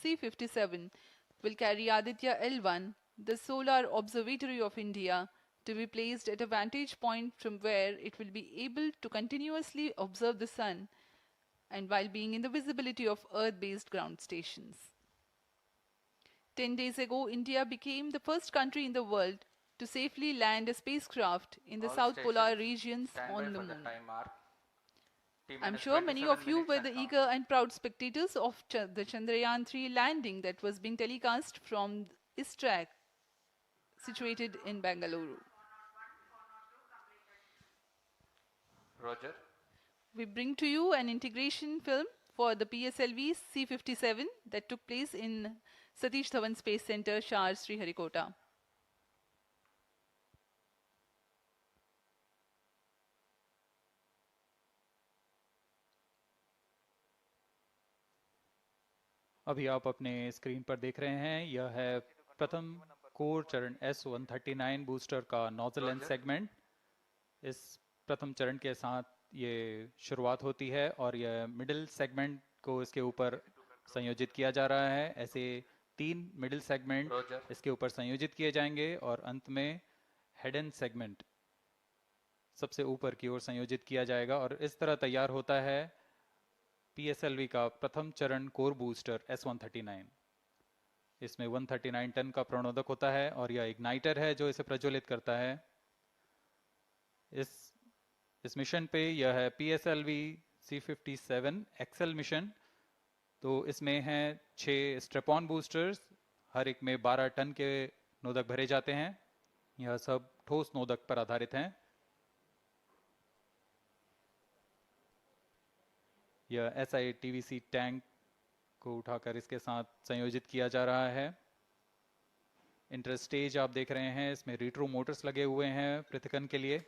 C-57 will carry Aditya L-1, the solar observatory of India, to be placed at a vantage point from where it will be able to continuously observe the sun and while being in the visibility of Earth-based ground stations. 10 days ago, India became the first country in the world to safely land a spacecraft in the All South Polar stations, regions stand by on the for the moon. time mark. I'm sure many of you were the eager and proud spectators of the Chandrayaan-3 landing that was being telecast from ISRO, situated in Bangalore. Roger. We bring to you an integration film for the PSLV C-57 that took place in Satish Dhawan Space Center, Shar, Sriharikota. अभी आप अपने screen पर देख रहे हैं यह है प्रथम कोर चरण S-139 बूस्टर का नोजल एंड सेगमेंट। इस प्रथम चरण के साथ ये शुरुआत होती है और यह मिडिल सेगमेंट को इसके ऊपर संयोजित किया जा रहा है। ऐसे 3 मिडिल सेगमेंट इसके ऊपर संयोजित किए जाएंगे और अंत में हेड एंड सेगमेंट सबसे ऊपर की ओर संयोजित किया जाएगा और इस तरह तैयार होता है PSLV का प्रथम चरण कोर बूस्टर S-139। इसमें 139 टन का प्रणोदक होता है और यह इग्नाइटर है जो इसे प्रज्वलित करता है। इस मिशन पे यह है PSLV C-57 एक्सेल मिशन। तो इसमें हैं 6 स्ट्रेपॉन बूस्टर्स, हर एक में 12 टन के नोदक भरे जाते हैं। यह सब ठोस नोदक पर आधारित हैं। यह SI-TVC टैंक को उठाकर इसके साथ संयोजित किया जा रहा है। इंटर स्टेज आप देख रहे हैं, इसमें रिट्रो मोटर्स लगे हुए हैं पृथक्करण के लिए।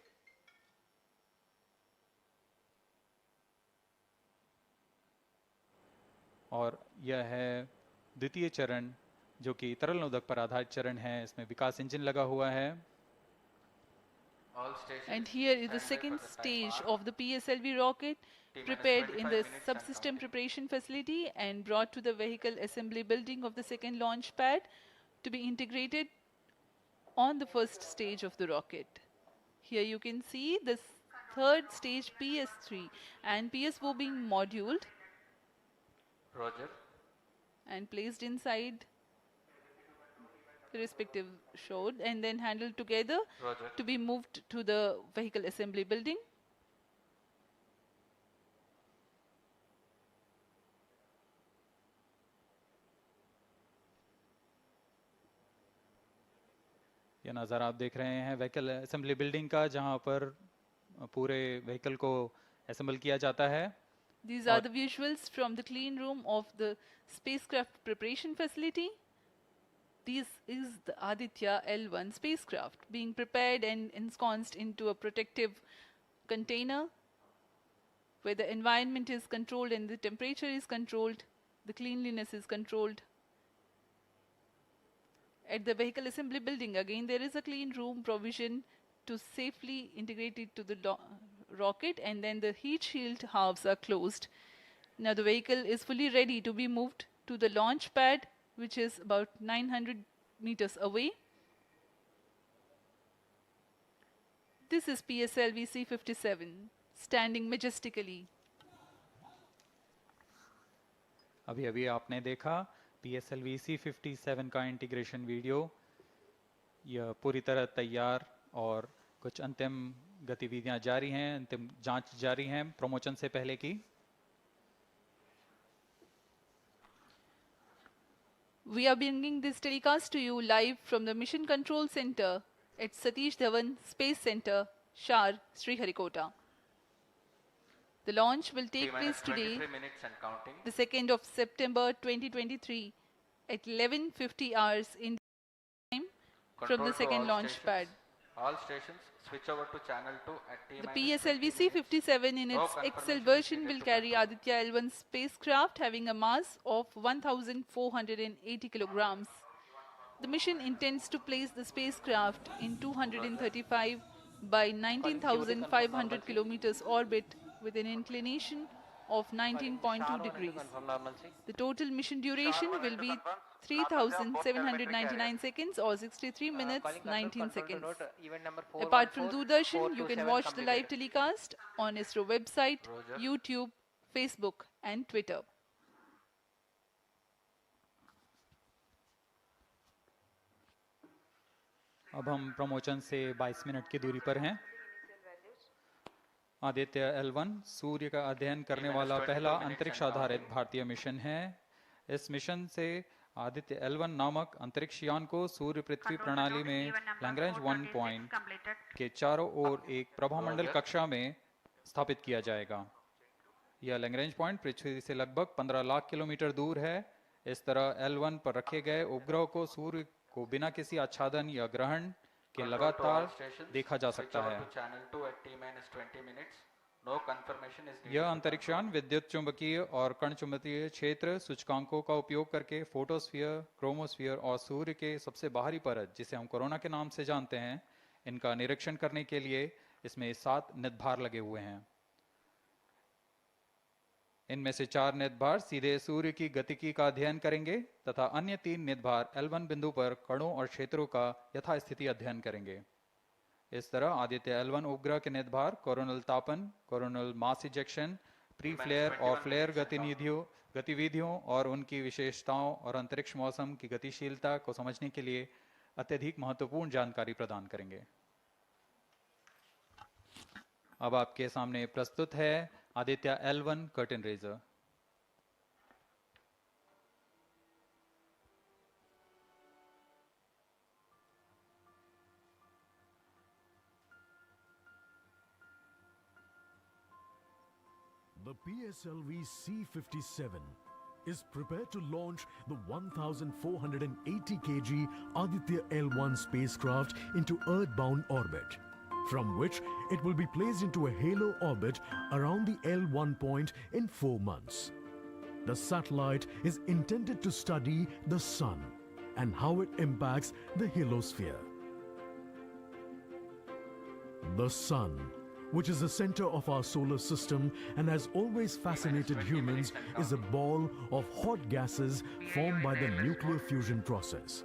और यह है द्वितीय चरण जो कि तरल नोदक पर आधारित चरण है। इसमें विकास इंजन लगा हुआ है। And here is the second stage of the PSLV rocket, prepared in the subsystem preparation facility and brought to the vehicle assembly building of the second launch pad to be integrated on the first stage of the rocket. Here you can see the third stage PS3 and PSO being moduled Roger. and placed inside the respective shroud and then handled together to be moved to the vehicle assembly building. ये नज़ारा आप देख रहे हैं vehicle assembly building का, जहां पर पूरे व्हीकल को असेंबल किया जाता है। These are the visuals from the clean room of the spacecraft preparation facility. This is the Aditya L-1 spacecraft being prepared and ensconced into a protective container where the environment is controlled and the temperature is controlled, the cleanliness is controlled. At the vehicle assembly building, again, there is a clean room provision to safely integrate it to the rocket, and then the heat shield halves are closed. Now the vehicle is fully ready to be moved to the launch pad, which is about 900 meters away. This is PSLV C-57 standing majestically. अभी अभी आपने देखा PSLV C-57 का integration video. यह पूरी तरह तैयार और कुछ अंतिम गतिविधियां जारी हैं, अंतिम जांच जारी हैं प्रमोशन से पहले की। We are bringing this telecast to you live from the Mission Control Center at Satish Dhawan Space Center, Shar, Sriharikota. The launch will take place today, the 2nd of September 2023 at 11:50 hours Indian time from the second launch pad. All stations switch over to channel 2 at T-. The PSLV C-57 in its XL version will carry Aditya L-1 spacecraft having a mass of 1,480 kilograms. The mission intends to place the spacecraft in 235 by 19,500 kilometers orbit with an inclination of 19.2 degrees. The total mission duration will be 3,799 seconds or 63 minutes 19 seconds. Apart from Doordarshan, you can watch the live telecast on ISRO website, YouTube, Facebook and Twitter. अब हम promotion से 22 minute की दूरी पर हैं। Aditya L1 सूर्य का अध्ययन करने वाला पहला अंतरिक्ष आधारित भारतीय मिशन है। इस मिशन से आदित्य L1 नामक अंतरिक्ष यान को सूर्य पृथ्वी प्रणाली में लैग्रेंज 1 पॉइंट के चारों ओर एक प्रभामंडल कक्षा में स्थापित किया जाएगा। यह लैग्रेंज पॉइंट पृथ्वी से लगभग 15 लाख किलोमीटर दूर है। इस तरह L1 पर रखे गए उपग्रह को सूर्य को बिना किसी आच्छादन या ग्रहण के लगातार देखा जा सकता है। यह अंतरिक्ष यान विद्युत चुंबकीय और कण चुंबकीय क्षेत्र सूचकांकों का उपयोग करके फोटोस्फीयर, क्रोमोस्फीयर और सूर्य के सबसे बाहरी परत, जिसे हम कोरोना के नाम से जानते हैं, इनका निरीक्षण करने के लिए इसमें 7 निदभार लगे हुए हैं। इनमें से 4 निदभार सीधे सूर्य की गतिकी का अध्ययन करेंगे तथा अन्य 3 निदभार L1 बिंदु पर कणों और क्षेत्रों का यथास्थिति अध्ययन करेंगे। इस तरह आदित्य L1 उपग्रह के निदभार कोरोनल तापन, coronal mass ejection, pre flare और फ्लेयर गतिविधियों और उनकी विशेषताओं और अंतरिक्ष मौसम की गतिशीलता को समझने के लिए अत्यधिक महत्वपूर्ण जानकारी प्रदान करेंगे। अब आपके सामने प्रस्तुत है Aditya L1 curtain raiser. The PSLV C-57 is prepared to launch the 1,480 kg Aditya L-1 spacecraft into Earth-bound orbit, from which it will be placed into a halo orbit around the L1 point in 4 months. The satellite is intended to study the Sun and how it impacts the heliosphere. The Sun, which is the center of our solar system and has always fascinated humans, is a ball of hot gases formed by the nuclear fusion process.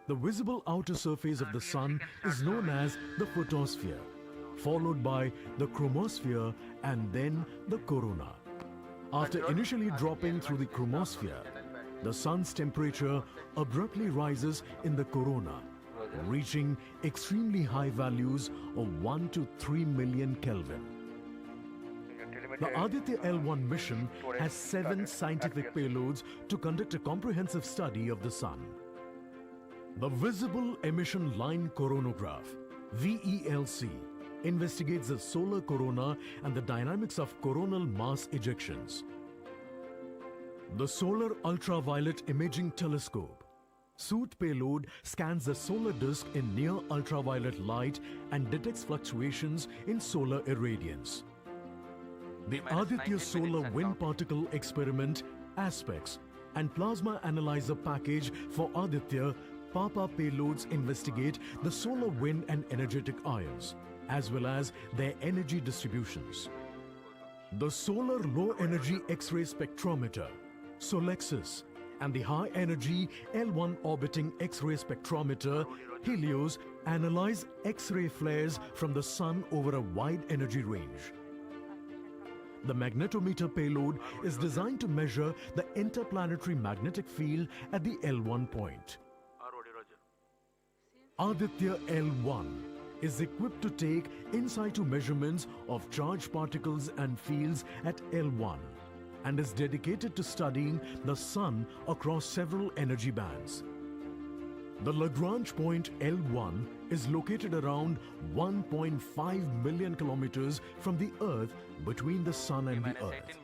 The visible outer surface of the Sun is known as the photosphere, followed by the chromosphere and then the corona. After initially dropping through the chromosphere, the Sun's temperature abruptly rises in the corona, reaching extremely high values of 1 to 3 million Kelvin. The Aditya L-1 mission has 7 scientific payloads to conduct a comprehensive study of the Sun. The Visible Emission Line Coronagraph, VELC, investigates the solar corona and the dynamics of coronal mass ejections. The Solar Ultraviolet Imaging Telescope, SOOT payload, scans the solar disk in near ultraviolet light and detects fluctuations in solar irradiance. The Aditya Solar Wind Particle Experiment, ASPEX, and Plasma Analyzer Package for Aditya PAPA payloads investigate the solar wind and energetic ions, as well as their energy distributions. The Solar Low Energy X-ray Spectrometer, SOLEXIS, and the High Energy L1 Orbiting X-ray Spectrometer, HELIOS, analyze X-ray flares from the Sun over a wide energy range. The magnetometer payload is designed to measure the interplanetary magnetic field at the L1 point. Aditya L1 is equipped to take in situ measurements of charged particles and fields at L1 and is dedicated to studying the Sun across several energy bands. The Lagrange point L1 is located around 1.5 million kilometers from the Earth between the Sun and the Earth.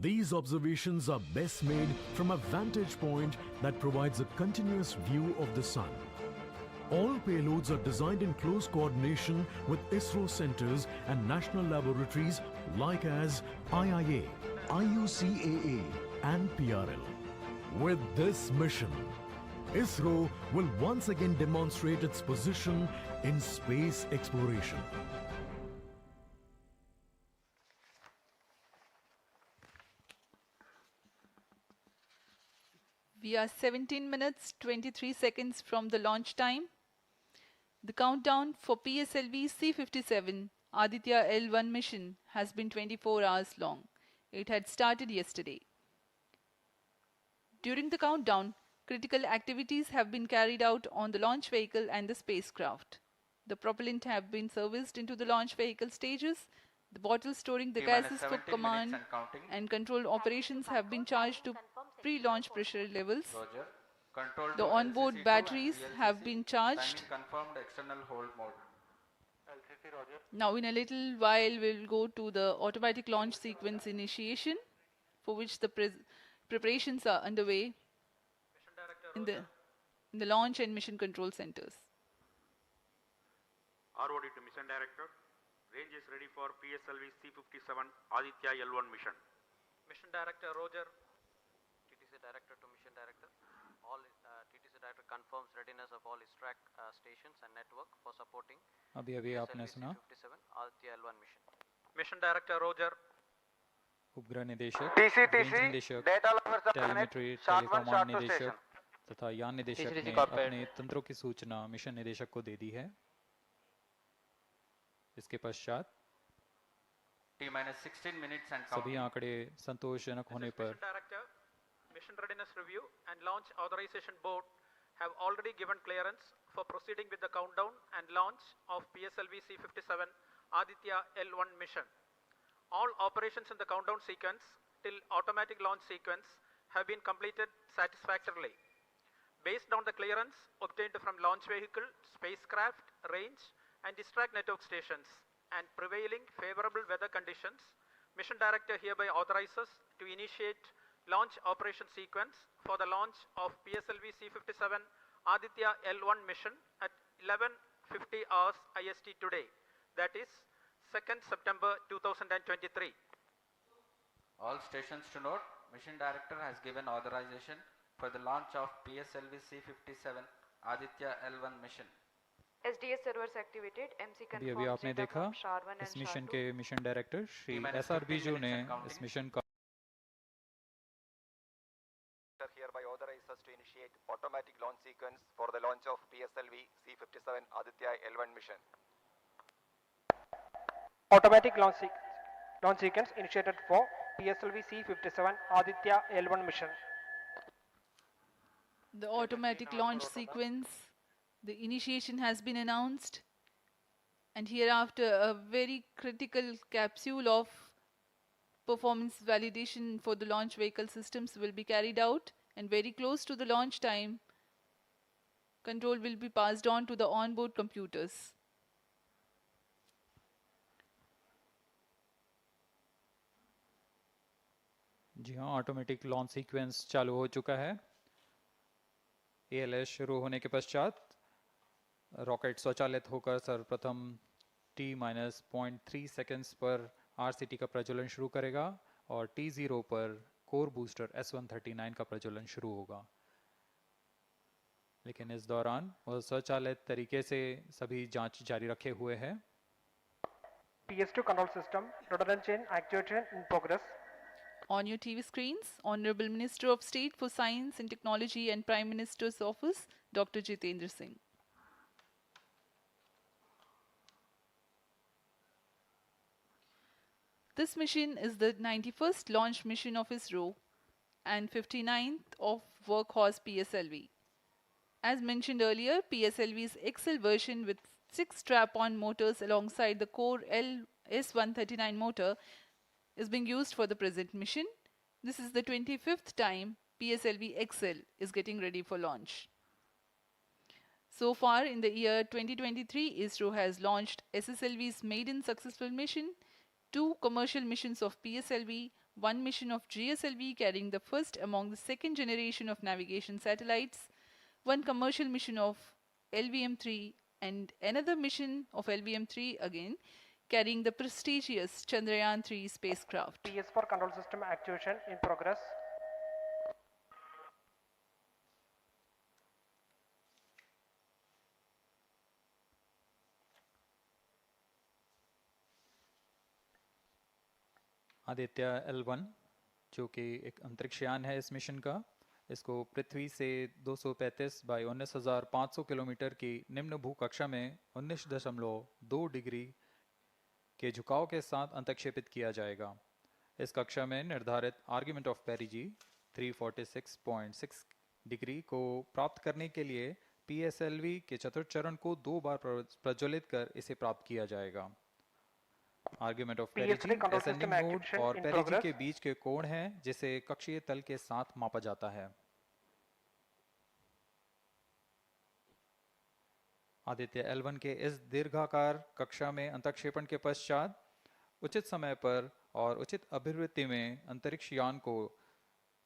These observations are best made from a vantage point that provides a continuous view of the Sun. All payloads are designed in close coordination with ISRO centers and national laboratories like as IIA, IUCAA and PRL. With this mission, ISRO will once again demonstrate its position in space exploration. We are 17 minutes 23 seconds from the launch time. The countdown for PSLV-C57 Aditya L-1 mission has been 24 hours long. It had started yesterday. During the countdown, critical activities have been carried out on the launch vehicle and the spacecraft. The propellant have been serviced into the launch vehicle stages. The bottles storing the T-minus gases for 17 minutes command and counting. and control operations have been charged to pre-launch pressure levels. Roger. Control The to onboard LCC2 batteries and have VLCC. been charged. Timing confirmed external hold mode. Now in a little while we'll go to the automatic launch sequence initiation, for which the preparations are underway in the launch and mission control centers. ROD to Mission Director. Range is ready for PSLV C57 Aditya L-1 mission. Mission Director Roger. TTC Director to Mission Director. All TTC Director confirms readiness of all ISRO stations and network for supporting अभी आपने सुना PSLV-C57 Aditya L-1 mission. Mission Director Roger. उपग्रह निदेशक, TCTC, range निदेशक, data lovers of planet, telemetry, short 1, टेलीकमांड short 2 निदेशक station. तथा यान निदेशक TCTC ने corporate. अपने तंत्रों की सूचना मिशन निदेशक को दे दी है। इसके पश्चात T-minus 16 minutes and सभी counting. आंकड़े संतोषजनक होने पर Mission Director, Mission Readiness Review and Launch Authorization Board have already given clearance for proceeding with the countdown and launch of PSLV-C57 Aditya L-1 mission. All operations in the countdown sequence till automatic launch sequence have been completed satisfactorily. Based on the clearance obtained from launch vehicle, spacecraft, range and distract network stations and prevailing favorable weather conditions, Mission Director hereby authorizes to initiate launch operation sequence for the launch of PSLV-C57 Aditya L-1 mission at 11:50 hours IST today, that is 2nd September 2023. All stations to note, Mission Director has given authorization for the launch of PSLV-C57 Aditya L-1 mission. SDS servers activated. MC अभी confirms आपने data देखा from SHAR-1 इस and mission SHAR-2. के mission director Shri T-minus S R 15 Biju minutes ने and counting. इस mission का Hereby authorizes to initiate automatic launch sequence for the launch of PSLV C57 Aditya L-1 mission. Automatic launch sequence initiated for PSLV C57 Aditya L-1 mission. The automatic launch sequence, the initiation has been announced, and hereafter a very critical capsule of performance validation for the launch vehicle systems will be carried out, and very close to the launch time, control will be passed on to the onboard computers. जी हाँ, automatic launch sequence चालू हो चुका है। ALS शुरू होने के पश्चात rocket स्वचालित होकर सर्वप्रथम T-0.3 सेकेंड्स पर RCT का प्रज्वलन शुरू करेगा और T0 पर कोर बूस्टर S139 का प्रज्वलन शुरू होगा। लेकिन इस दौरान वह स्वचालित तरीके से सभी जांच जारी रखे हुए है। PS2 control system, rudder chain actuation in progress. On your TV screens, Honorable Minister of State for Science and Technology and Prime Minister's Office, Dr. Jitendra Singh. This mission is the 91st launch mission of ISRO and 59th of Workhorse PSLV. As mentioned earlier, PSLV's XL version with 6 strap-on motors alongside the core S139 motor is being used for the present mission. This is the 25th time PSLV XL is getting ready for launch. So far in the year 2023, ISRO has launched SSLV's maiden successful mission, 2 commercial missions of PSLV, 1 mission of GSLV carrying the first among the second generation of navigation satellites, 1 commercial mission of LVM-3 and another mission of LVM-3 again carrying the prestigious Chandrayaan-3 spacecraft. PS4 control system actuation in progress. Aditya L1 जो कि एक अंतरिक्ष यान है इस mission का, इसको पृथ्वी से 235 बाई 19,500 किलोमीटर की निम्न भूकक्षा में 19.2 डिग्री के झुकाव के साथ अंतक्षेपित किया जाएगा। इस कक्षा में निर्धारित आर्ग्यूमेंट ऑफ पेरिजी 346.6 डिग्री को प्राप्त करने के लिए PSLV के चतुर्थ चरण को 2 बार प्रज्वलित कर इसे प्राप्त किया जाएगा। आर्ग्यूमेंट ऑफ पेरिजी असेंडिंग मोड और पेरिजी के बीच के कोण है जिसे कक्षीय तल के साथ मापा जाता है। आदित्य L1 के इस दीर्घाकार कक्षा में अंतक्षेपण के पश्चात उचित समय पर और उचित अभिवृत्ति में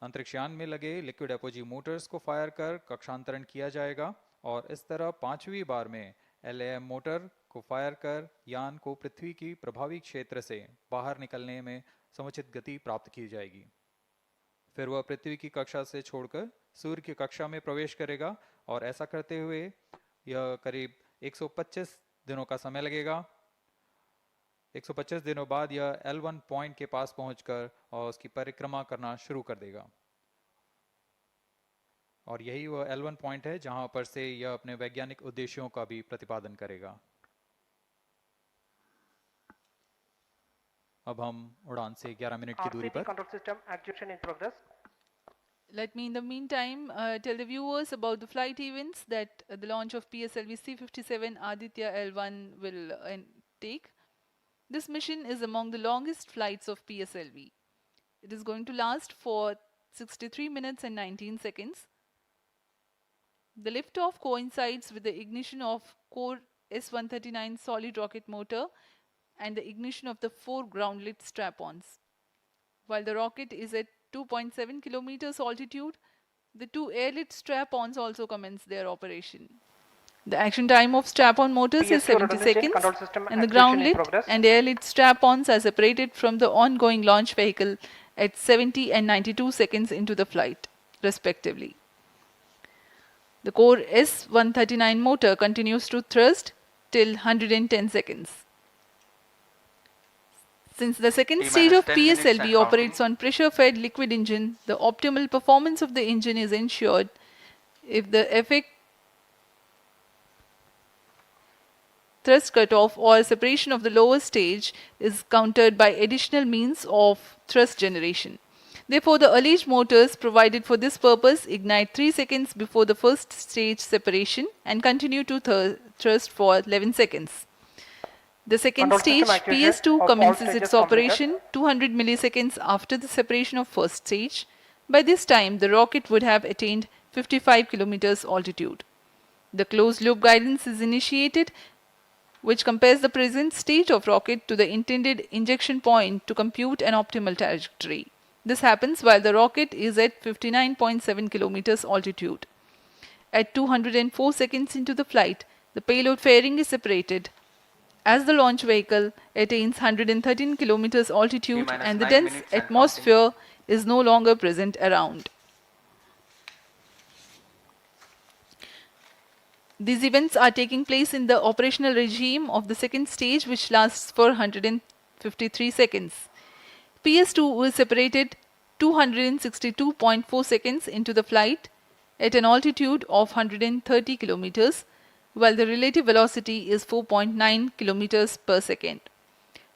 अंतरिक्षयान में लगे लिक्विड एपोजी मोटर्स को फायर कर कक्षांतरण किया जाएगा और इस तरह 5वीं बार में LAM मोटर को फायर कर यान को पृथ्वी की प्रभावी क्षेत्र से बाहर निकलने में समुचित गति प्राप्त की जाएगी। फिर वह पृथ्वी की कक्षा से छोड़कर सूर्य की कक्षा में प्रवेश करेगा और ऐसा करते हुए यह करीब 125 दिनों का समय लगेगा। 125 दिनों बाद यह L1 पॉइंट के पास पहुंचकर और उसकी परिक्रमा करना शुरू कर देगा और यही वह L1 पॉइंट है जहां पर से यह अपने वैज्ञानिक उद्देश्यों का भी प्रतिपादन करेगा। अब हम उड़ान से 11 मिनट की दूरी पर control system actuation in progress. Let me in the meantime tell the viewers about the flight events that the launch of PSLV C-57 Aditya L-1 will take. This mission is among the longest flights of PSLV. It is going to last for 63 minutes and 19 seconds. The liftoff coincides with the ignition of core S-139 solid rocket motor and the ignition of the 4 ground-lit strap-ons. While the rocket is at 2.7 kilometers altitude, the 2 air-lit strap-ons also commence their operation. The action time of strap-on motors is 70 seconds and the ground-lit and air-lit strap-ons are separated from the ongoing launch vehicle at 70 and 92 seconds into the flight, respectively. The core S-139 motor continues to thrust till 110 seconds. Since the second stage of PSLV operates on pressure-fed liquid engine, the optimal performance of the engine is ensured if the effect thrust cutoff or separation of the lower stage is countered by additional means of thrust generation. Therefore, the alleged motors provided for this purpose ignite 3 seconds before the first stage separation and continue to thrust for 11 seconds. The second stage, PS2, commences its operation 200 milliseconds after the separation of first stage. By this time, the rocket would have attained 55 kilometers altitude. The closed-loop guidance is initiated, which compares the present stage of rocket to the intended injection point to compute an optimal trajectory. This happens while the rocket is at 59.7 kilometers altitude. At 204 seconds into the flight, the payload fairing is separated as the launch vehicle attains 113 kilometers altitude and the dense atmosphere is no longer present around. These events are taking place in the operational regime of the second stage, which lasts for 153 seconds. PS2 was separated 262.4 seconds into the flight at an altitude of 130 kilometers, while the relative velocity is 4.9 kilometers per second.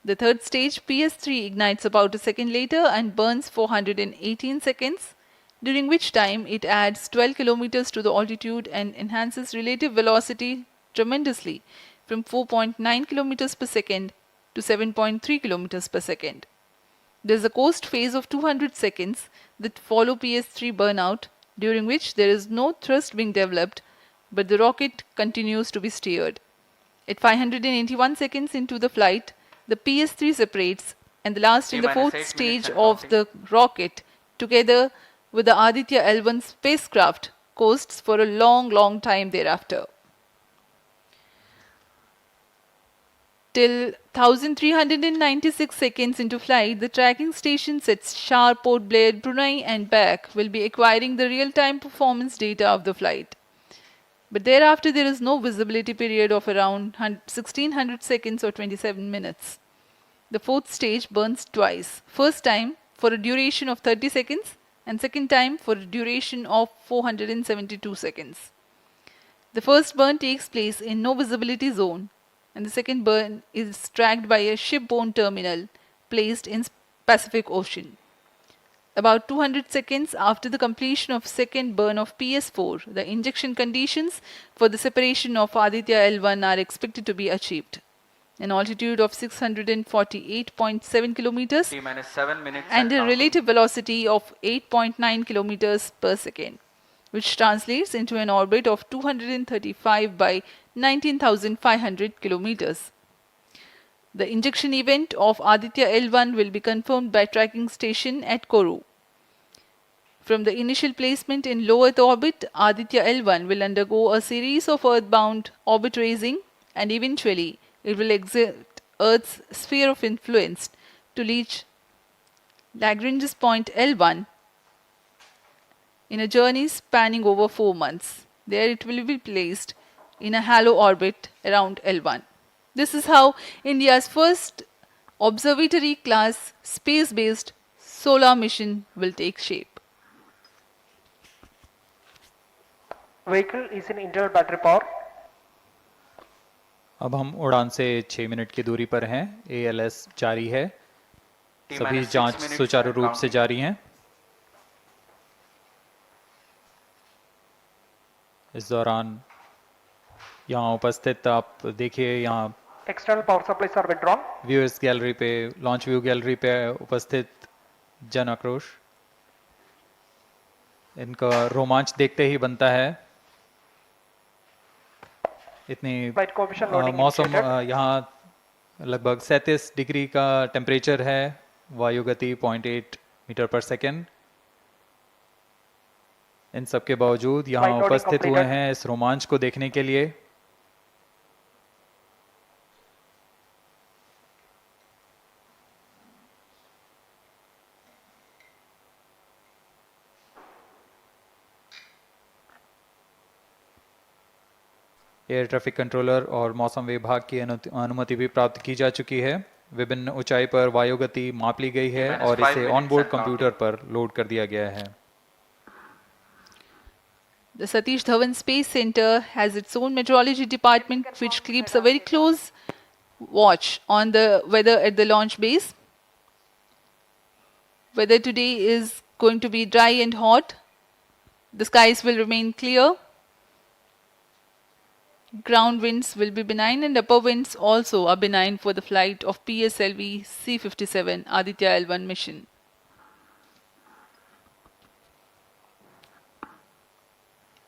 The third stage, PS3, ignites about a second later and burns for 118 seconds, during which time it adds 12 kilometers to the altitude and enhances relative velocity tremendously from 4.9 kilometers per second to 7.3 kilometers per second. There is a coast phase of 200 seconds that follow PS3 burnout, during which there is no thrust being developed, but the rocket continues to be steered. At 581 seconds into the flight, the PS3 separates and the last in the fourth stage of the rocket, together with the Aditya L-1 spacecraft, coasts for a long time thereafter. Till 1396 seconds into flight, the tracking stations at Shar, Port Blair, Brunei and back will be acquiring the real-time performance data of the flight. But thereafter there is no visibility period of around 1600 seconds or 27 minutes. The fourth stage burns twice. First time for a duration of 30 seconds and second time for a duration of 472 seconds. The first burn takes place in no visibility zone, and the second burn is tracked by a shipborne terminal placed in Pacific Ocean. About 200 seconds after the completion of second burn of PS4, the injection conditions for the separation of Aditya L-1 are expected to be achieved. An altitude of 648.7 kilometers T minus 7 minutes and a counting. relative velocity of 8.9 kilometers per second, which translates into an orbit of 235 by 19,500 kilometers. The injection event of Aditya L-1 will be confirmed by tracking station at Kourou. From the initial placement in low Earth orbit, Aditya L-1 will undergo a series of Earth-bound orbit raising, and eventually it will exit Earth's sphere of influence to reach Lagrange's point L1 in a journey spanning over 4 months. There it will be placed in a halo orbit around L1. This is how India's first observatory class space-based solar mission will take shape. Vehicle is in internal battery power. अब हम उड़ान से 6 minute की दूरी पर हैं। ALS जारी है। T सभी minus 6 जांच minutes सुचारू and रूप से counting. जारी हैं। इस दौरान यहाँ उपस्थित आप देखिए, यहाँ External power supplies are withdrawn. Viewers gallery पे, लॉन्च व्यू गैलरी पे उपस्थित जन आक्रोश, इनका रोमांच देखते ही बनता है। इतनी Flight coefficient loading मौसम initiated. यहाँ लगभग 37 डिग्री का टेम्परेचर है, वायु गति 0.8 मीटर पर सेकेंड। इन सब के बावजूद यहाँ Flight loading उपस्थित हुए completed. हैं इस रोमांच को देखने के लिए। एयर ट्रैफिक कंट्रोलर और मौसम विभाग की अनुमति भी प्राप्त की जा चुकी है। विभिन्न ऊंचाई पर वायु गति माप ली गई है और इसे ऑनबोर्ड कंप्यूटर पर लोड कर दिया गया है। The Satish Dhawan Space Center has its own meteorology department which keeps a very close watch on the weather at the launch base. Weather today is going to be dry and hot. The skies will remain clear. Ground winds will be benign and upper winds also are benign for the flight of PSLV-11 Aditya L-1 mission.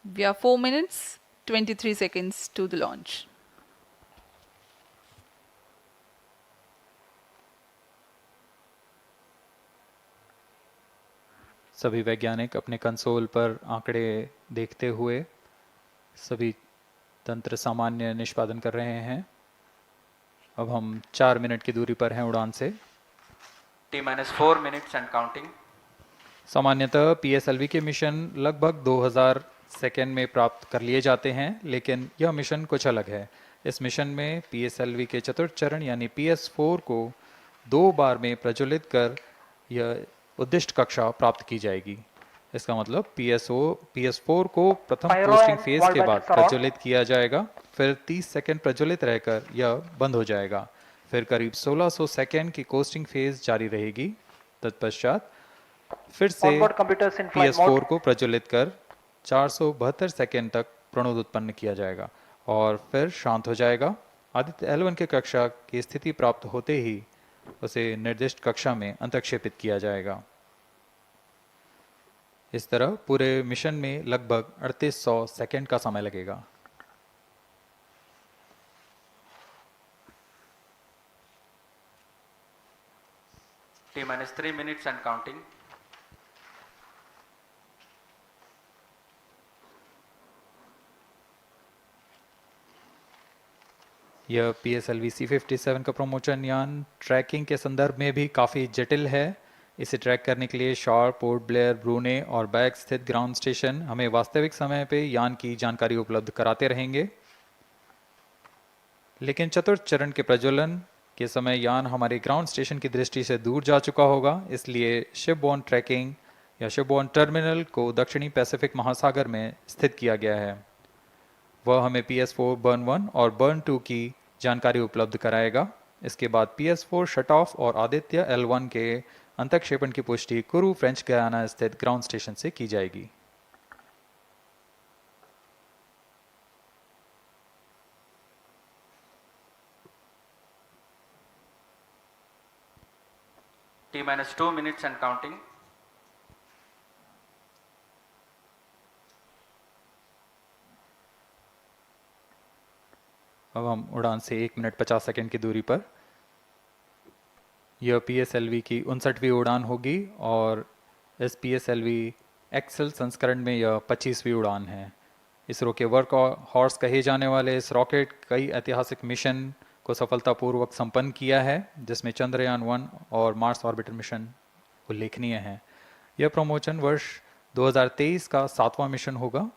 We are 4 minutes, 23 seconds to the launch. सभी वैज्ञानिक अपने console पर आंकड़े देखते हुए सभी तंत्र सामान्य निष्पादन कर रहे हैं। अब हम 4 मिनट की दूरी पर हैं उड़ान से। T minus 4 minutes and counting. सामान्यतः PSLV के मिशन लगभग 2000 सेकेंड में प्राप्त कर लिए जाते हैं, लेकिन यह मिशन कुछ अलग है। इस मिशन में PSLV के चतुर्थ चरण यानी PS4 को 2 बार में प्रज्वलित कर यह उद्दिष्ट कक्षा प्राप्त की जाएगी। इसका मतलब PS4 को प्रथम कोस्टिंग फेज के बाद प्रज्वलित किया जाएगा, फिर 30 सेकेंड प्रज्वलित रहकर यह बंद हो जाएगा, फिर करीब 1600 सेकेंड की कोस्टिंग फेज जारी रहेगी। तत्पश्चात फिर से PS4 को प्रज्वलित कर 472 सेकेंड तक प्रणोद उत्पन्न किया जाएगा और फिर शांत हो जाएगा। आदित्य L1 के कक्षा की स्थिति प्राप्त होते ही उसे निर्दिष्ट कक्षा में अंतक्षेपित किया जाएगा। इस तरह पूरे मिशन में लगभग 3800 सेकेंड का समय लगेगा। T minus 3 minutes and counting. यह PSLV C57 का प्रमोशन यान ट्रैकिंग के संदर्भ में भी काफ़ी जटिल है। इसे ट्रैक करने के लिए शॉर, पोर्ट ब्लेयर, ब्रूने और बैग स्थित ग्राउंड स्टेशन हमें वास्तविक समय पे यान की जानकारी उपलब्ध कराते रहेंगे। लेकिन चतुर्थ चरण के प्रज्वलन के समय यान हमारे ग्राउंड स्टेशन की दृष्टि से दूर जा चुका होगा, इसलिए शिपबोर्न ट्रैकिंग या शिपबोर्न टर्मिनल को दक्षिणी पैसिफिक महासागर में स्थित किया गया है। वह हमें PS4 बर्न 1 और बर्न 2 की जानकारी उपलब्ध कराएगा। इसके बाद PS4 शट ऑफ और आदित्य L1 के अंतक्षेपण की पुष्टि कुरु फ्रेंच गयाना स्थित ग्राउंड स्टेशन से की जाएगी। T minus 2 minutes and counting. अब हम उड़ान से 1 मिनट 50 सेकंड की दूरी पर। यह PSLV की 59वीं उड़ान होगी और इस PSLV एक्सेल संस्करण में यह 25वीं उड़ान है। इसरो के वर्क हॉर्स कहे जाने वाले इस रॉकेट कई ऐतिहासिक मिशन को सफलतापूर्वक संपन्न किया है, जिसमें चंद्रयान 1 और मार्स ऑर्बिटर मिशन उल्लेखनीय हैं। यह प्रमोशन वर्ष 2023 का 7वां मिशन होगा।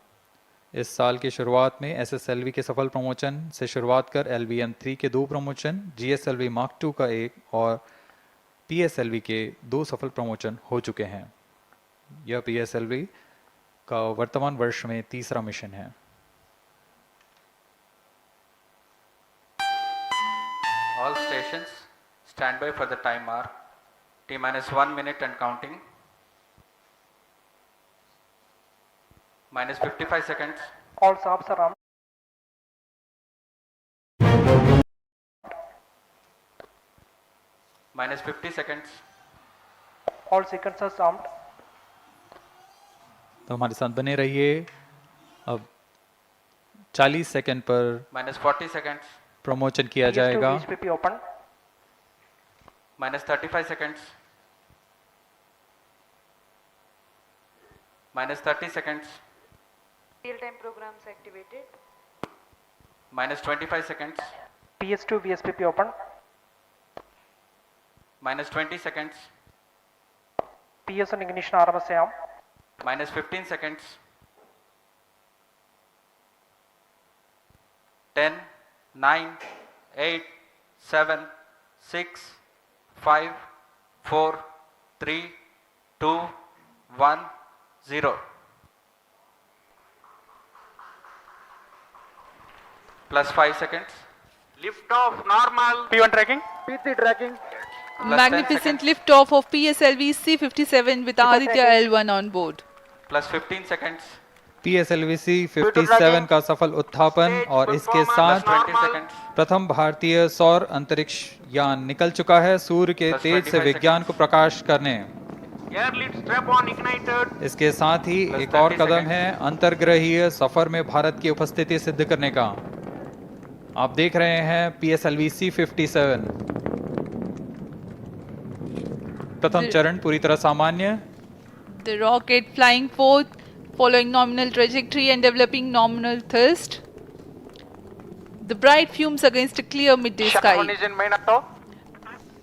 इस साल की शुरुआत में SSLV के सफल प्रमोशन से शुरुआत कर LVM-3 के 2 प्रमोशन, GSLV Mark II का 1 और PSLV के 2 सफल प्रमोशन हो चुके हैं। यह PSLV का वर्तमान वर्ष में 3रा मिशन है। All stations stand by for the time mark. T-1 minute and counting. Minus 55 seconds. All stops are armed. Minus 50 seconds. All sequences armed. तो हमारे साथ बने रहिए। अब 40 सेकंड पर Minus 40 seconds. प्रमोशन किया PS2 जाएगा। VSPP open. Minus 35 seconds. Minus 30 seconds. Real-time programs activated. Minus 25 seconds. PS2 VSPP open. Minus 20 seconds. PS1 ignition RMS arm. Minus 15 seconds. 10, 9, 8, 7, 6, 5, 4, 3, 2, 1, 0. Plus 5 seconds. Lift off normal. P1 tracking. P3 tracking. Plus 10 Magnificent seconds. liftoff of PSLV C-57 with Aditya L-1 on board. Plus 15 seconds. PSLV C-57 का सफल उत्थापन और इसके साथ Plus 20 seconds. प्रथम भारतीय सौर अंतरिक्ष यान निकल चुका है सूर्य के Plus तेज से 25 विज्ञान को प्रकाश करने। Air lead strap on ignited. इसके साथ ही Plus एक और 30 कदम seconds. है अंतर्ग्रहीय सफर में भारत की उपस्थिति सिद्ध करने का। आप देख रहे हैं PSLV C-57 प्रथम चरण पूरी तरह सामान्य। The rocket flying forth, following nominal trajectory and developing nominal thrust. The bright fumes against a clear midday sky. One is in main auto.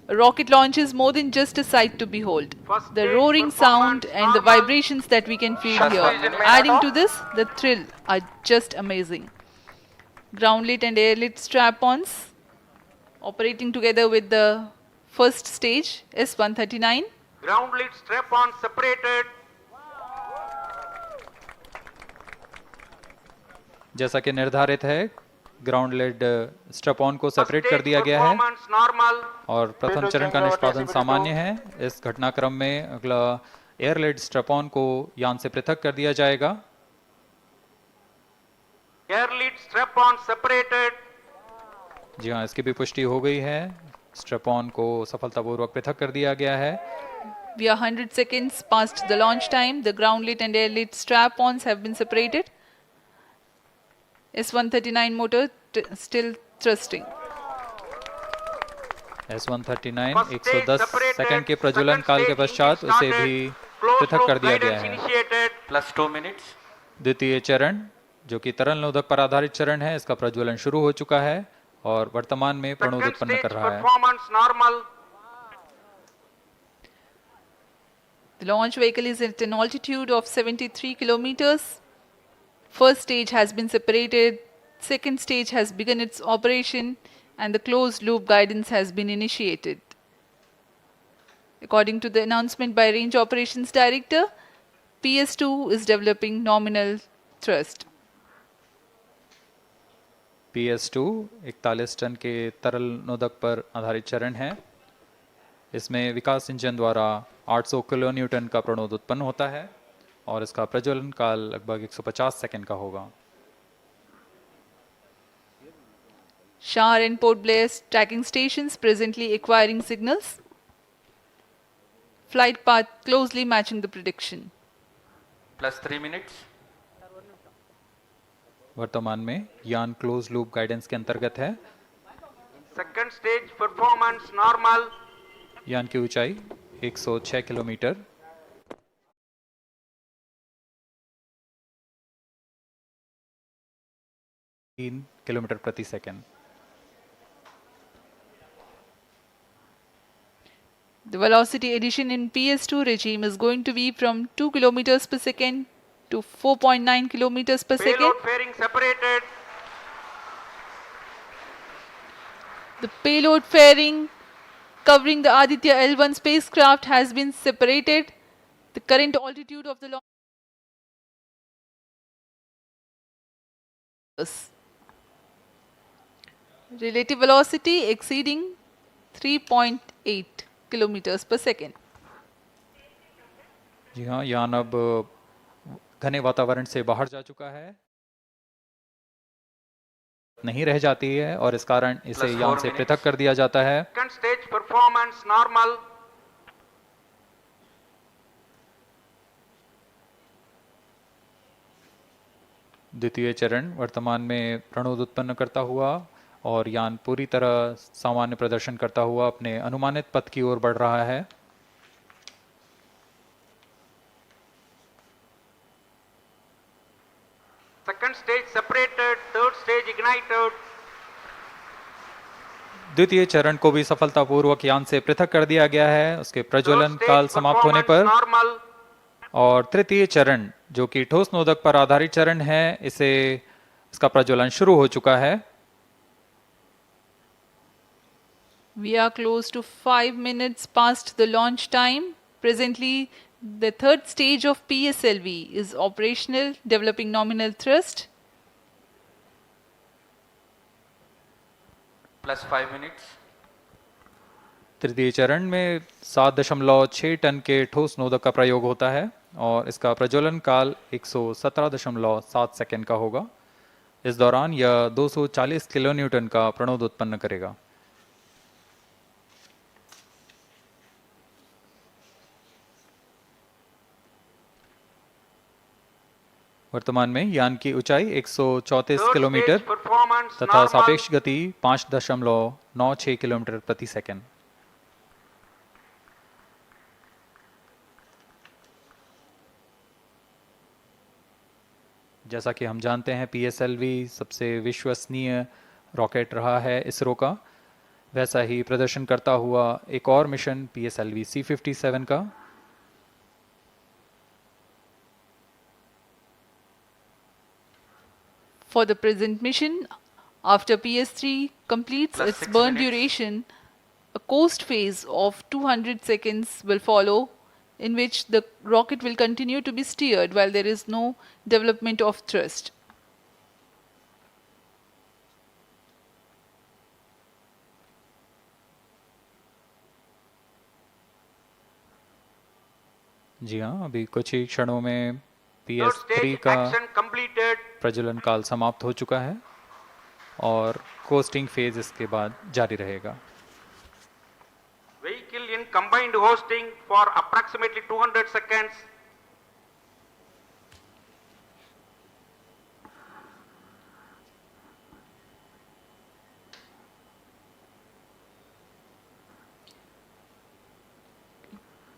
A rocket launch is more than just a sight to behold. First The stage roaring sound performance and the normal. vibrations that we can feel Just here, 1 minute. adding to this, the thrill are just amazing. Ground-lit and air-lit strap-ons operating together with the first stage, S-139. Ground lead strap on separated. जैसा कि निर्धारित है ground lead स्ट्रप on को separate First कर stage दिया गया है performance normal. और प्रथम चरण का निष्पादन सामान्य है। इस घटनाक्रम में अगला एयर लेड स्ट्रप ऑन को यान से पृथक कर दिया जाएगा। Air lead strap on separated. जी हाँ, इसकी भी पुष्टि हो गई है। स्ट्रप ऑन को सफलतापूर्वक पृथक कर दिया गया है। We are 100 seconds past the launch time. The ground-lit and air-lit strap-ons have been separated. S-139 motor still thrusting. S-139 First stage 110 separated. Second के प्रज्वलन Second काल के stage पश्चात engine उसे started. भी Closed पृथक loop कर दिया गया guidance है। initiated. Plus 2 minutes. द्वितीय चरण जो कि तरल नोदक पर आधारित चरण है, इसका प्रज्वलन शुरू हो चुका है और वर्तमान में प्रणोद Second उत्पन्न stage कर रहा है। performance normal. The launch vehicle is at an altitude of 73 kilometers. First stage has been separated. Second stage has begun its operation and the closed loop guidance has been initiated. According to the announcement by Range Operations Director, PS2 is developing nominal thrust. PS2 41 ton के तरल नोदक पर आधारित चरण है। इसमें विकास engine द्वारा 800 kilo Newton का प्रणोद उत्पन्न होता है और इसका प्रज्वलन काल लगभग 150 सेकंड का होगा। Shar and Port Blair tracking stations presently acquiring signals. Flight path closely matching the prediction. +3 minutes. वर्तमान में यान क्लोज लूप गाइडेंस के अंतर्गत है। Second stage performance normal. यान की ऊंचाई 106 किलोमीटर। किलोमीटर प्रति second. The velocity addition in PS2 regime is going to be from 2 kilometers per second to 4.9 kilometers per second. Payload fairing separated. The payload fairing covering the Aditya L-1 spacecraft has been separated. The current altitude of the launch relative velocity exceeding 3.8 kilometers per second. जी हाँ, यान अब घने वातावरण से बाहर जा चुका है, नहीं रह जाती है और इस कारण इसे यान से पृथक कर दिया जाता है। Second stage performance normal. द्वितीय चरण वर्तमान में प्रणोद उत्पन्न करता हुआ और यान पूरी तरह सामान्य प्रदर्शन करता हुआ अपने अनुमानित पथ की ओर बढ़ रहा है। Second stage separated. Third stage ignited. द्वितीय चरण को भी सफलतापूर्वक यान से पृथक कर दिया गया है उसके प्रज्वलन काल समाप्त होने पर। Normal. और तृतीय चरण जो कि ठोस नोदक पर आधारित चरण है, इसका प्रज्वलन शुरू हो चुका है। We are close to 5 minutes past the launch time. Presently, the third stage of PSLV is operational, developing nominal thrust. +5 minutes. तृतीय चरण में 7.6 टन के ठोस नोदक का प्रयोग होता है और इसका प्रज्वलन काल 117.7 सेकंड का होगा। इस दौरान यह 240 किलो न्यूटन का प्रणोद उत्पन्न करेगा। वर्तमान में यान की ऊंचाई 134 किलोमीटर तथा सापेक्ष गति 5.96 किलोमीटर प्रति सेकंड। जैसा कि हम जानते हैं PSLV सबसे विश्वसनीय रॉकेट रहा है इसरो का, वैसा ही प्रदर्शन करता हुआ एक और मिशन PSLV-C57 का। For the present mission, after PS3 completes its +6 burn minutes. duration, a coast phase of 200 seconds will follow, in which the rocket will continue to be steered while there is no development of thrust. जी हाँ, अभी कुछ ही क्षणों में Third PS3 stage का action completed. प्रज्वलन काल समाप्त हो चुका है और कोस्टिंग फेज इसके बाद जारी रहेगा। Vehicle in combined hosting for approximately 200 seconds.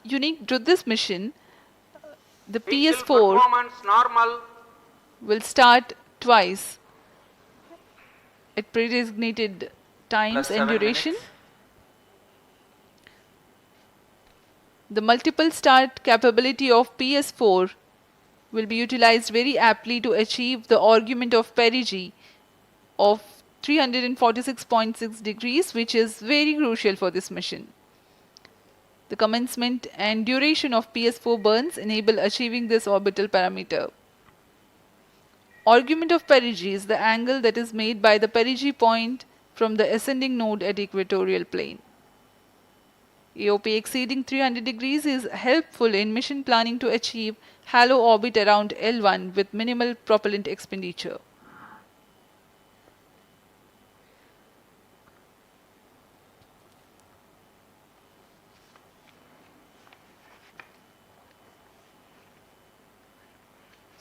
Unique to this mission, the Vehicle PS4 performance normal. will start twice at pre-designated times and +7 duration. minutes. The multiple start capability of PS4 will be utilized very aptly to achieve the argument of perigee of 346.6 degrees, which is very crucial for this mission. The commencement and duration of PS4 burns enable achieving this orbital parameter. Argument of perigee is the angle that is made by the perigee point from the ascending node at equatorial plane. AOP exceeding 300 degrees is helpful in mission planning to achieve halo orbit around L1 with minimal propellant expenditure.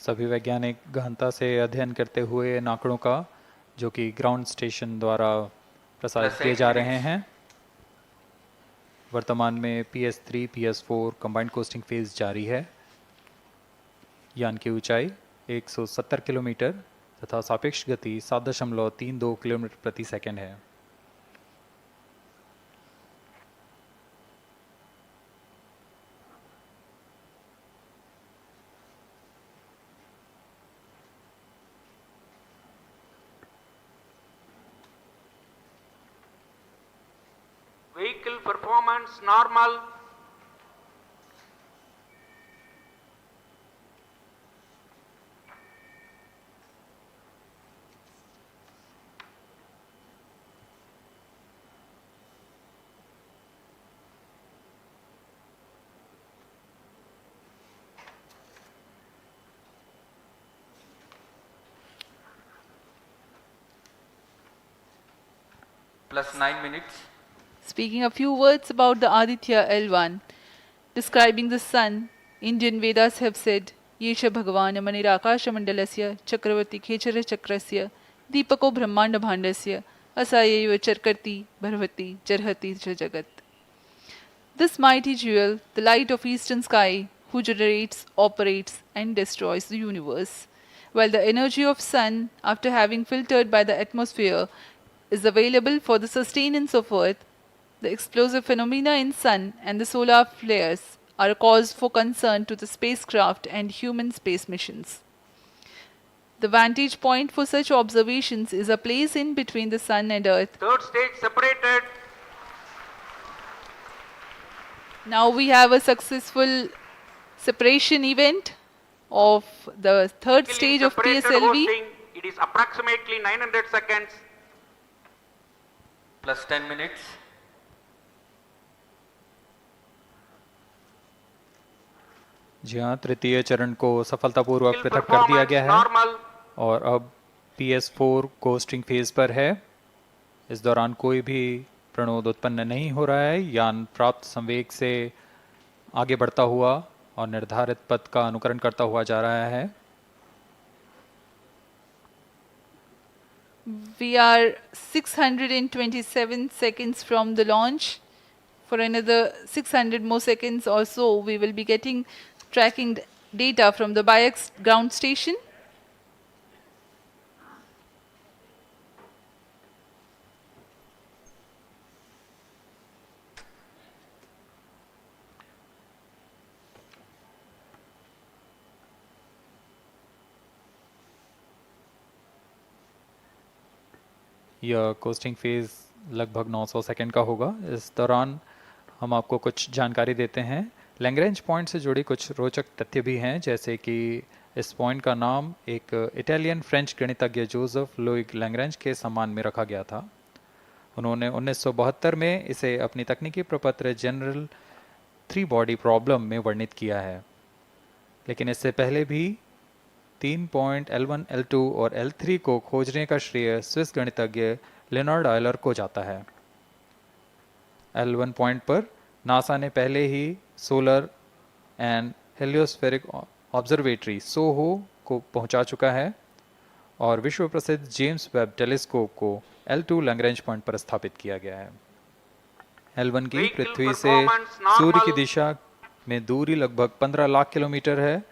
सभी वैज्ञानिक गहनता से अध्ययन करते हुए इन आंकड़ों का जो कि ग्राउंड स्टेशन द्वारा प्रसारित किए जा रहे हैं। वर्तमान में PS3 PS4 combined costing phase जारी है। यान की ऊंचाई 170 किलोमीटर तथा सापेक्ष गति 7.32 किलोमीटर प्रति सेकंड है। Vehicle performance normal. Plus 9 minutes. Speaking a few words about the Aditya L-1, describing the sun, Indian Vedas have said, Yesha Bhagavan Manirakaša Mandalasya Chakravarti Khechara Chakrasya Deepako Brahmanda Bhandasya Asayeva Charkarti Bharvati Charhati Jagat. This mighty jewel, the light of eastern sky, who generates, operates and destroys the universe, while the energy of sun, after having filtered by the atmosphere, is available for the sustenance of earth, the explosive phenomena in sun and the solar flares are a cause for concern to the spacecraft and human space missions. The vantage point for such observations is a place in between the sun and earth. Third stage separated. Now we have a successful separation event of the third stage of Separated PSLV. hosting. It is approximately 900 seconds. Plus 10 minutes. जी हाँ, तृतीय चरण को सफलतापूर्वक Vehicle पृथक कर दिया performance गया है normal. और अब PS4 कोस्टिंग फेज पर है। इस दौरान कोई भी प्रणोद उत्पन्न नहीं हो रहा है। यान प्राप्त संवेग से आगे बढ़ता हुआ और निर्धारित पथ का अनुकरण करता हुआ जा रहा है। We are 627 seconds from the launch. For another 600 more seconds or so, we will be getting tracking data from the BIAX ground station. यह कोस्टिंग फेज लगभग 900 सेकंड का होगा। इस दौरान हम आपको कुछ जानकारी देते हैं। लैग्रेंज पॉइंट से जुड़ी कुछ रोचक तथ्य भी हैं, जैसे कि इस पॉइंट का नाम एक इटालियन फ्रेंच गणितज्ञ जोसेफ लुइग लैग्रेंज के सम्मान में रखा गया था। उन्होंने 1972 में इसे अपनी तकनीकी प्रपत्र जनरल 3 बॉडी प्रॉब्लम में वर्णित किया है, लेकिन इससे पहले भी 3 पॉइंट L1, L2 और L3 को खोजने का श्रेय स्विस गणितज्ञ लियोनार्ड आयलर को जाता है। L1 पॉइंट पर नासा ने पहले ही सोलर एंड हेलियोस्फेरिक ऑब्जर्वेटरी सोहो को पहुंचा चुका है और विश्व प्रसिद्ध जेम्स वेब टेलीस्कोप को L2 लैग्रेंज पॉइंट पर स्थापित किया गया है। L1 की Vehicle पृथ्वी से performance normal. सूर्य की दिशा में दूरी लगभग 15 लाख किलोमीटर है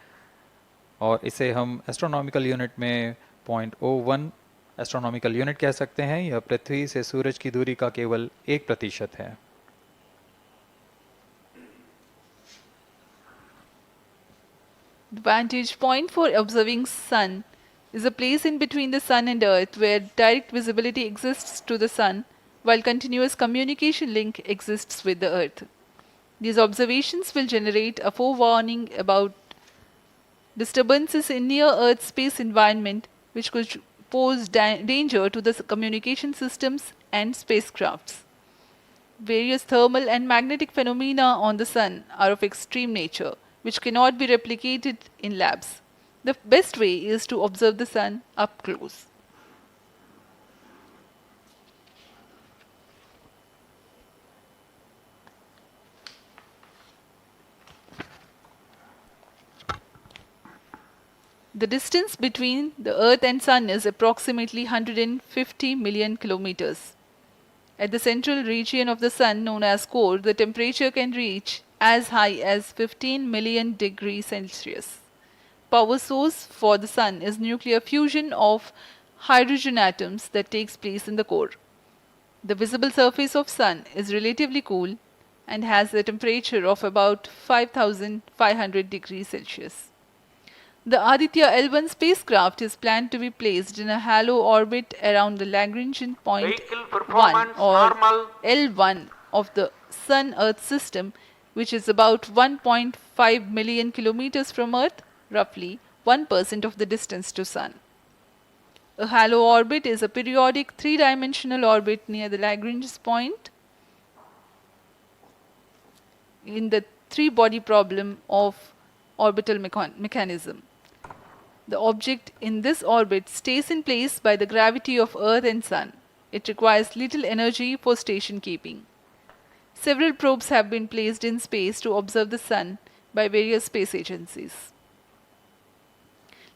और इसे हम एस्ट्रोनॉमिकल यूनिट में 0.01 एस्ट्रोनॉमिकल यूनिट कह सकते हैं। यह पृथ्वी से सूरज की दूरी का केवल 1% है। The vantage point for observing sun is a place in between the sun and earth where direct visibility exists to the sun while continuous communication link exists with the earth. These observations will generate a forewarning about disturbances in near Earth space environment which could pose danger to the communication systems and spacecrafts. Various thermal and magnetic phenomena on the Sun are of extreme nature, which cannot be replicated in labs. The best way is to observe the Sun up close. The distance between the Earth and Sun is approximately 150 million kilometers. At the central region of the Sun, known as core, the temperature can reach as high as 15 million degrees Celsius. Power source for the Sun is nuclear fusion of hydrogen atoms that takes place in the core. The visible surface of Sun is relatively cool and has a temperature of about 5500 degrees Celsius. The Aditya L-1 spacecraft is planned to be placed in a halo orbit around the Lagrangian point 1 or L1 of the Sun-Earth system, which is about 1.5 million kilometers from Earth, roughly 1% of the distance to Sun. A halo orbit is a periodic three-dimensional orbit near the Lagrange point in the three-body problem of orbital mechanism. The object in this orbit stays in place by the gravity of Earth and Sun. It requires little energy for station keeping. Several probes have been placed in space to observe the Sun by various space agencies.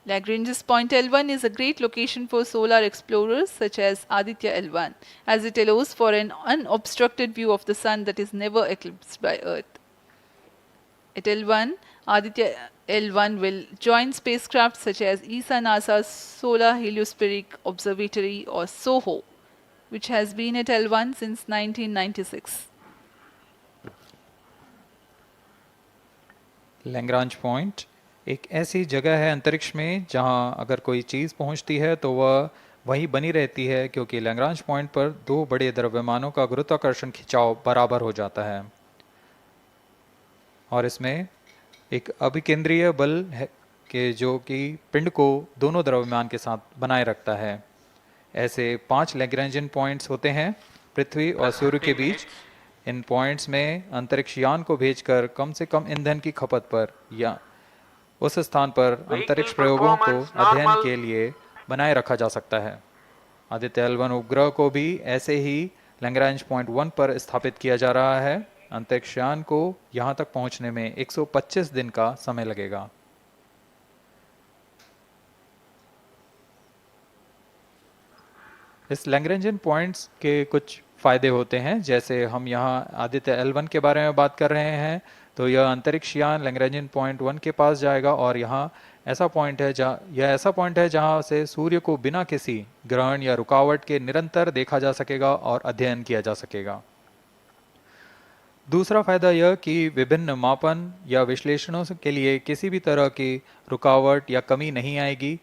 Lagrange's point L1 is a great location for solar explorers such as Aditya L1, as it allows for an unobstructed view of the Sun that is never eclipsed by Earth. At L1, Aditya L1 will join spacecraft such as ESA-NASA's Solar Heliospheric Observatory or SOHO, which has been at L1 since 1996. Lagrange point एक ऐसी जगह है अंतरिक्ष में जहां अगर कोई चीज़ पहुंचती है तो वह वहीं बनी रहती है, क्योंकि लैग्रांज पॉइंट पर दो बड़े द्रव्यमानों का गुरुत्वाकर्षण खिंचाव बराबर हो जाता है और इसमें एक अभिकेंद्रीय बल है कि जो कि पिंड को दोनों द्रव्यमान के साथ बनाए रखता है। ऐसे 5 लैग्रेंजियन पॉइंट्स होते हैं पृथ्वी और सूर्य के बीच। इन पॉइंट्स में अंतरिक्ष यान को भेजकर कम से कम ईंधन की खपत पर या उस स्थान पर अंतरिक्ष प्रयोगों को अध्ययन के लिए बनाए रखा जा सकता है। आदित्य L1 उपग्रह को भी ऐसे ही लैग्रेंज पॉइंट 1 पर स्थापित किया जा रहा है। अंतरिक्ष यान को यहां तक पहुंचने में 125 दिन का समय लगेगा। इस लैग्रेंजियन पॉइंट्स के कुछ फ़ायदे होते हैं, जैसे हम यहाँ आदित्य L1 के बारे में बात कर रहे हैं तो यह अंतरिक्ष यान लैग्रेंजियन पॉइंट 1 के पास जाएगा और यहाँ ऐसा पॉइंट है जहाँ से सूर्य को बिना किसी ग्रहण या रुकावट के निरंतर देखा जा सकेगा और अध्ययन किया जा सकेगा। दूसरा फायदा यह कि विभिन्न मापन या विश्लेषणों के लिए किसी भी तरह की रुकावट या कमी नहीं आएगी।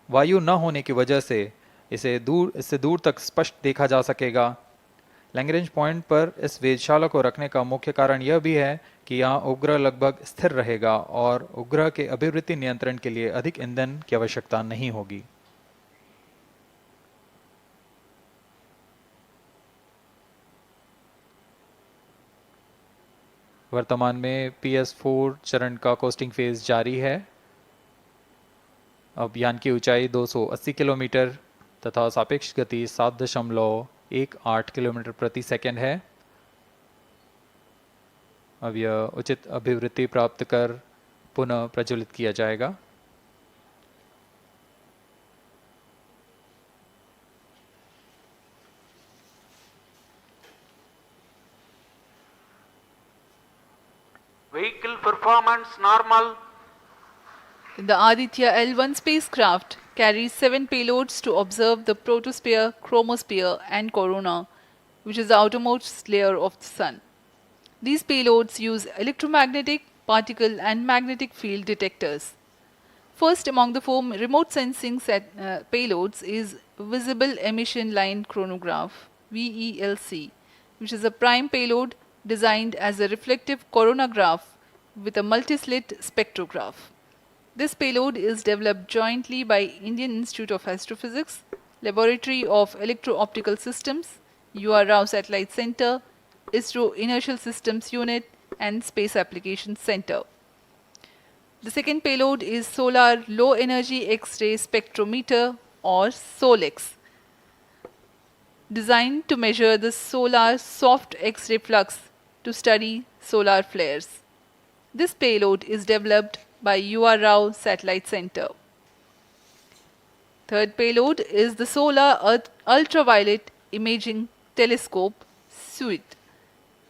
वायु न होने की वजह से इससे दूर तक स्पष्ट देखा जा सकेगा। लैग्रेंज पॉइंट पर इस वेधशाला को रखने का मुख्य कारण यह भी है कि यहाँ उपग्रह लगभग स्थिर रहेगा और उपग्रह के अभिवृद्धि नियंत्रण के लिए अधिक ईंधन की आवश्यकता नहीं होगी। वर्तमान में PS4 चरण का कोस्टिंग फेज जारी है। अब यान की ऊंचाई 280 किलोमीटर तथा सापेक्ष गति 7.18 किलोमीटर प्रति सेकंड है। अब यह उचित अभिवृद्धि प्राप्त कर पुनः प्रज्वलित किया जाएगा। Vehicle performance normal. The Aditya L-1 spacecraft carries 7 payloads to observe the protosphere, chromosphere and corona, which is the outermost layer of the Sun. These payloads use electromagnetic, particle and magnetic field detectors. First among the 4 remote sensing payloads is Visible Emission Line Chronograph, VELC, which is a prime payload designed as a reflective coronagraph with a multi-slit spectrograph. This payload is developed jointly by Indian Institute of Astrophysics, Laboratory of Electro-Optical Systems, UR Rao Satellite Center, ISRO Inertial Systems Unit, and Space Applications Center. The second payload is Solar Low Energy X-ray Spectrometer, or SOLEX, designed to measure the solar soft X-ray flux to study solar flares. This payload is developed by UR Rao Satellite Center. Third payload is the Solar Earth Ultraviolet Imaging Telescope SUIT,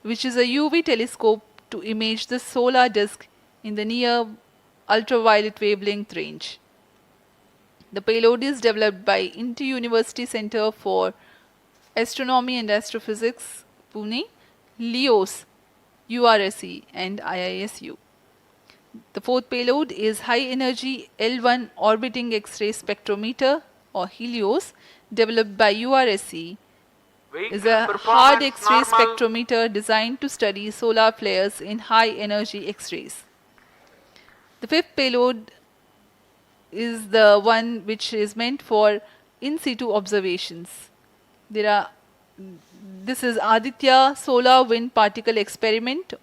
which is a UV telescope to image the solar disk in the near ultraviolet wavelength range. The payload is developed by Inter-University Center for Astronomy and Astrophysics, Pune, LEOS, URSE, and IISU. The fourth payload is High Energy L-1 Orbiting X-ray Spectrometer, or HELIOS, developed by URSE, is a hard X-ray spectrometer designed to study solar flares in high energy X-rays. The fifth payload is the one which is meant for in situ observations. This is Aditya Solar Wind Particle Experiment,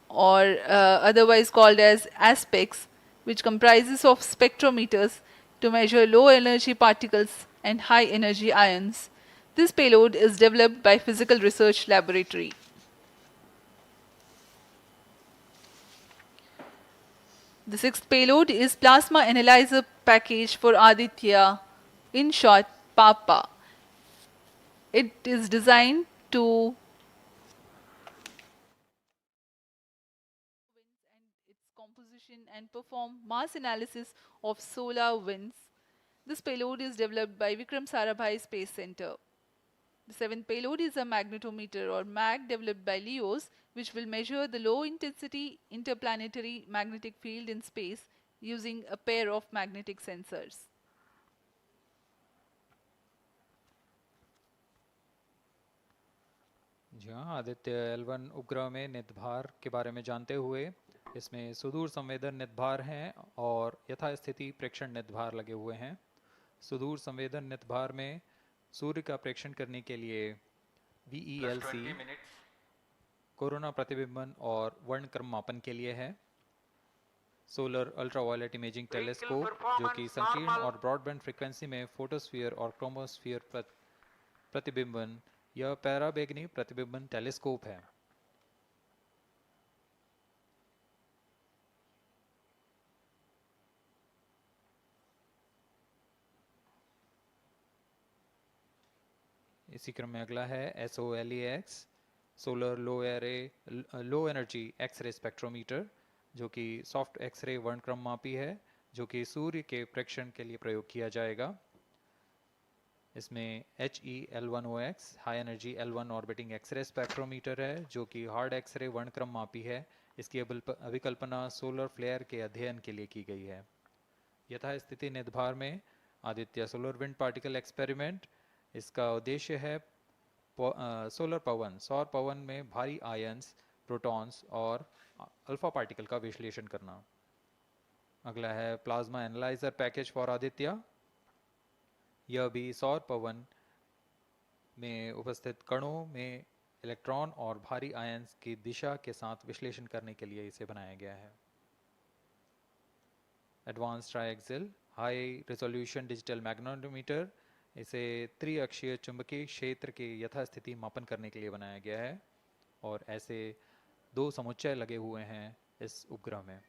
or otherwise called as ASPEX, which comprises of spectrometers to measure low energy particles and high energy ions. This payload is developed by Physical Research Laboratory. The sixth payload is Plasma Analyzer Package for Aditya, in short PAPA. It is designed to its composition and perform mass analysis of solar winds. This payload is developed by Vikram Sarabhai Space Center. The seventh payload is a magnetometer, or MAG, developed by LEOS, which will measure the low intensity interplanetary magnetic field in space using a pair of magnetic sensors. जी हाँ, Aditya L1 उपग्रह में नितभार के बारे में जानते हुए इसमें सुदूर संवेदन नितभार हैं और यथास्थिति प्रेक्षण नितभार लगे हुए हैं। सुदूर संवेदन नितभार में सूर्य का प्रेक्षण करने के लिए VELC कोरोना प्रतिबिंबन और वर्णक्रम मापन के लिए है। सोलर अल्ट्रावायलेट इमेजिंग टेलीस्कोप, जो कि संकीर्ण और ब्रॉडबैंड फ्रीक्वेंसी में फोटोस्फीयर और क्रोमोस्फीयर प्रतिबिंबन यह पैराबैंगनी प्रतिबिंबन टेलीस्कोप है। इसी क्रम में अगला है SOLEX, solar low energy x ray spectrometer, जो कि सॉफ्ट एक्सरे वर्णक्रम मापी है, जो कि सूर्य के प्रेक्षण के लिए प्रयोग किया जाएगा। इसमें HEL1OX high energy L1 orbiting x ray spectrometer है, जो कि हार्ड एक्सरे वर्णक्रम मापी है। इसकी अभिकल्पना सोलर फ्लेयर के अध्ययन के लिए की गई है। यथास्थिति नितभार में Aditya solar wind particle experiment, इसका उद्देश्य है सोलर पवन, सौर पवन में भारी आयंस, प्रोटॉन्स और अल्फा पार्टिकल का विश्लेषण करना। अगला है plasma analyser package for Aditya. यह भी सौर पवन में उपस्थित कणों में इलेक्ट्रॉन और भारी आयंस की दिशा के साथ विश्लेषण करने के लिए इसे बनाया गया है। Advance triaxial high resolution digital magnetometer, इसे त्रिअक्षीय चुंबकीय क्षेत्र के यथास्थिति मापन करने के लिए बनाया गया है और ऐसे 2 समुच्चय लगे हुए हैं इस उपग्रह में।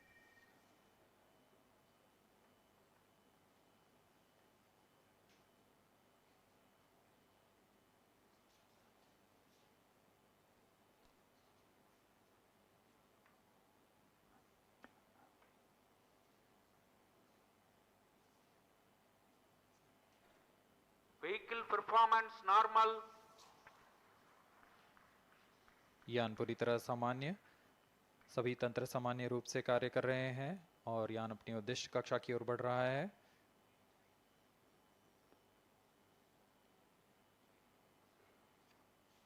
Vehicle performance normal. यान पूरी तरह सामान्य, सभी तंत्र सामान्य रूप से कार्य कर रहे हैं और यान अपनी उद्देश्य कक्षा की ओर बढ़ रहा है।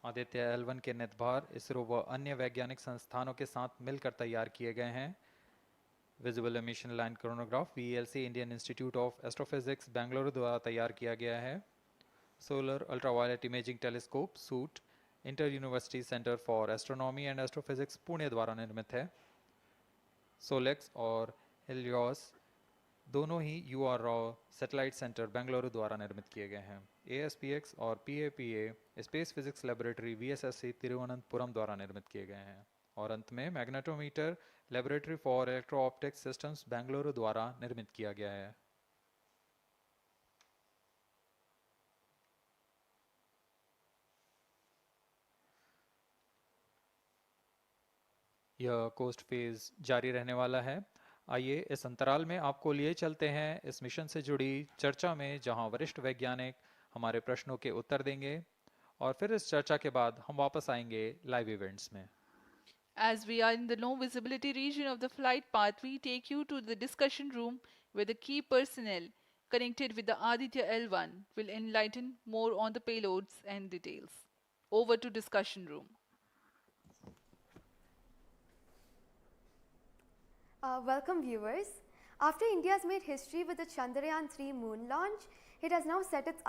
आदित्य L1 के निर्धार इसरो व अन्य वैज्ञानिक संस्थानों के साथ मिलकर तैयार किए गए हैं। Visible emission line chronograph VLC Indian institute of astrophysics Bengaluru द्वारा तैयार किया गया है। Solar ultraviolet imaging telescope suit inter university centre for astronomy and astrophysics Pune द्वारा निर्मित है। सोलेक्स और हेलियोस दोनों ही UR सैटेलाइट सेंटर बेंगलुरु द्वारा निर्मित किए गए हैं। ASPX और PAPA space physics laboratory VSSC Thiruvananthapuram द्वारा निर्मित किए गए हैं। और अंत में magnetometer laboratory for electro optics systems Bengaluru द्वारा निर्मित किया गया है। यह कोस्ट फेज जारी रहने वाला है। आइए इस अंतराल में आपको लिए चलते हैं इस मिशन से जुड़ी चर्चा में, जहां वरिष्ठ वैज्ञानिक हमारे प्रश्नों के उत्तर देंगे और फिर इस चर्चा के बाद हम वापस आएंगे लाइव इवेंट्स में। As we are in the low visibility region of the flight path, we take you to the discussion room where the key personnel connected with the Aditya L-1 will enlighten more on the payloads and details. Over to discussion room. Welcome viewers. After India's made history with the Chandrayaan-3 moon launch, it has now set its